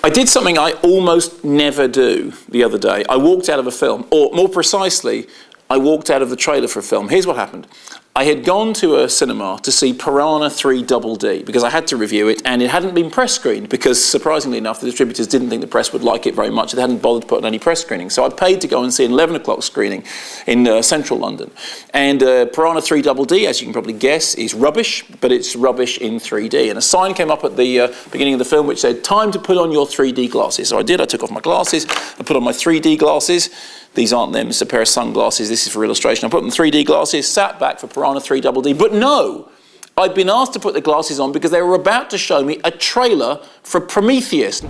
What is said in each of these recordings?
I did something I almost never do the other day. I walked out of a film, or more precisely, I walked out of the trailer for a film. Here's what happened. I had gone to a cinema to see Piranha 3 DD because I had to review it, and it hadn't been press screened because, surprisingly enough, the distributors didn't think the press would like it very much. They hadn't bothered to put on any press screening. So I paid to go and see an 11 o'clock screening in central London. And Piranha 3 DD, as you can probably guess, is rubbish, but it's rubbish in 3D. And a sign came up at the beginning of the film which said, "Time to put on your 3D glasses." So I did. I took off my glasses. I put on my 3D glasses. These aren't them, it's a pair of sunglasses. This is for illustration. I put on 3D glasses, sat back for Piranha 3 DD. But no, I'd been asked to put the glasses on because they were about to show me a trailer for Prometheus.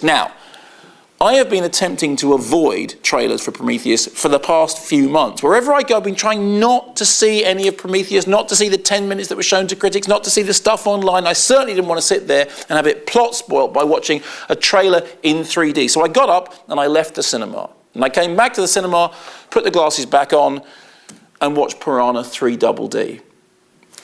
Now, I have been attempting to avoid trailers for Prometheus for the past few months. Wherever I go, I've been trying not to see any of Prometheus, not to see the 10 minutes that were shown to critics, not to see the stuff online. I certainly didn't want to sit there and have it plot spoilt by watching a trailer in 3D. So I got up and I left the cinema. And I came back to the cinema, put the glasses back on, and watched Piranha 3 DD.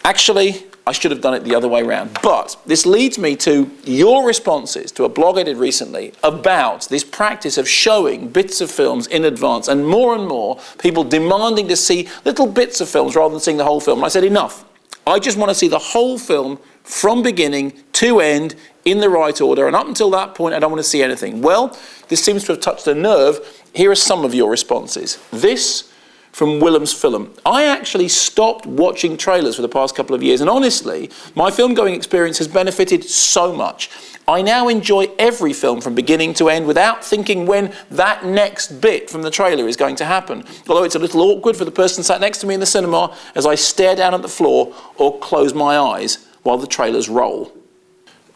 Actually, I should have done it the other way around. But this leads me to your responses to a blog I did recently about this practice of showing bits of films in advance, and more people demanding to see little bits of films rather than seeing the whole film. And I said, enough. I just want to see the whole film from beginning to end in the right order, and up until that point I don't want to see anything. Well, this seems to have touched a nerve. Here are some of your responses. This from Willem's Film. I actually stopped watching trailers for the past couple of years, and honestly, my film-going experience has benefited so much. I now enjoy every film from beginning to end without thinking when that next bit from the trailer is going to happen. Although it's a little awkward for the person sat next to me in the cinema as I stare down at the floor or close my eyes while the trailers roll.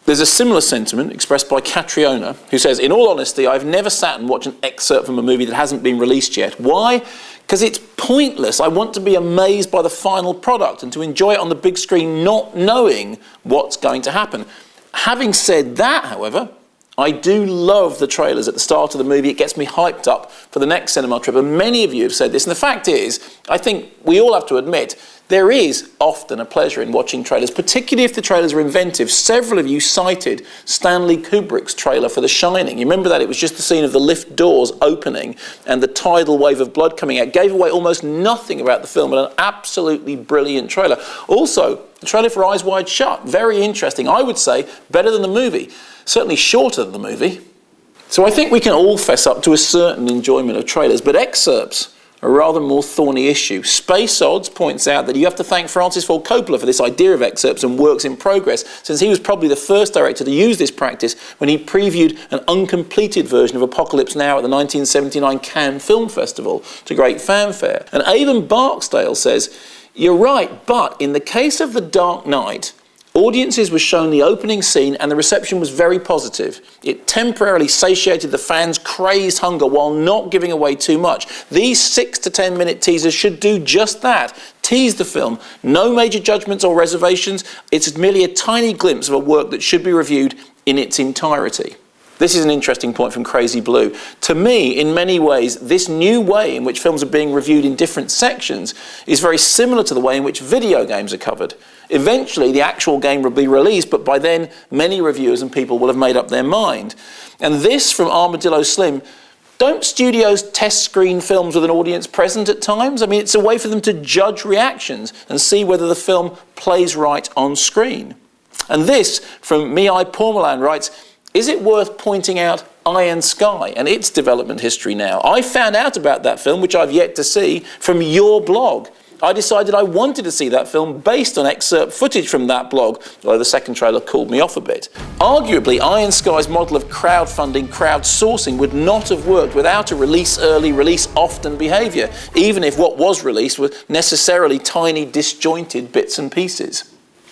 There's a similar sentiment expressed by Catriona, who says, "In all honesty, I've never sat and watched an excerpt from a movie that hasn't been released yet. Why? Because it's pointless. I want to be amazed by the final product and to enjoy it on the big screen not knowing what's going to happen." Having said that, however, I do love the trailers at the start of the movie. It gets me hyped up for the next cinema trip, and many of you have said this. And the fact is, I think we all have to admit, there is often a pleasure in watching trailers, particularly if the trailers are inventive. Several of you cited Stanley Kubrick's trailer for The Shining. You remember that? It was just the scene of the lift doors opening and the tidal wave of blood coming out. Gave away almost nothing about the film, but an absolutely brilliant trailer. Also, the trailer for Eyes Wide Shut, very interesting. I would say better than the movie. Certainly shorter than the movie. So I think we can all fess up to a certain enjoyment of trailers, but excerpts a rather more thorny issue. Space Odds points out that you have to thank Francis Ford Coppola for this idea of excerpts and works in progress, since he was probably the first director to use this practice when he previewed an uncompleted version of Apocalypse Now at the 1979 Cannes Film Festival to great fanfare. And Avon Barksdale says, "You're right, but in the case of The Dark Knight, audiences were shown the opening scene and the reception was very positive. It temporarily satiated the fans' crazed hunger while not giving away too much. These 6 to 10 minute teasers should do just that. Tease the film. No major judgments or reservations. It's merely a tiny glimpse of a work that should be reviewed in its entirety." This is an interesting point from Crazy Blue. To me, in many ways, this new way in which films are being reviewed in different sections is very similar to the way in which video games are covered. Eventually, the actual game will be released, but by then, many reviewers and people will have made up their mind. And this from Armadillo Slim, don't studios test screen films with an audience present at times? I mean, it's a way for them to judge reactions and see whether the film plays right on screen. And this from Mi Pormelan writes, "Is it worth pointing out Iron Sky and its development history now? I found out about that film, which I've yet to see, from your blog. I decided I wanted to see that film based on excerpt footage from that blog, although the second trailer called me off a bit. Arguably, Iron Sky's model of crowdfunding, crowdsourcing would not have worked without a release early, release often behaviour, even if what was released were necessarily tiny, disjointed bits and pieces."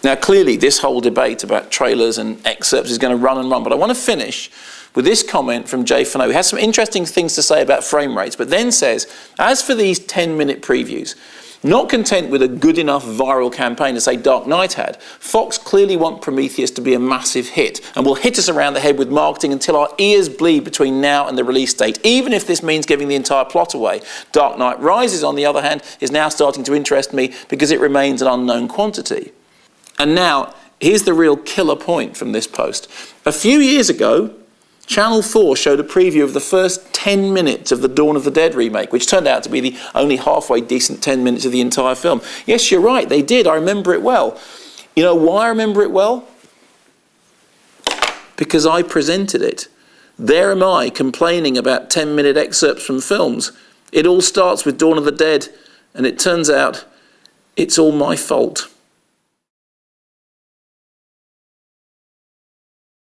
Now, clearly, this whole debate about trailers and excerpts is going to run and run, but I want to finish with this comment from Jay Fano, who has some interesting things to say about frame rates, but then says, "As for these 10-minute previews, not content with a good enough viral campaign as, say, Dark Knight had, Fox clearly want Prometheus to be a massive hit and will hit us around the head with marketing until our ears bleed between now and the release date, even if this means giving the entire plot away. Dark Knight Rises, on the other hand, is now starting to interest me because it remains an unknown quantity." And now, here's the real killer point from this post. A few years ago, Channel 4 showed a preview of the first 10 minutes of the Dawn of the Dead remake, which turned out to be the only halfway decent 10 minutes of the entire film. Yes, you're right, they did. I remember it well. You know why I remember it well? Because I presented it. There am I complaining about 10-minute excerpts from films. It all starts with Dawn of the Dead, and it turns out it's all my fault.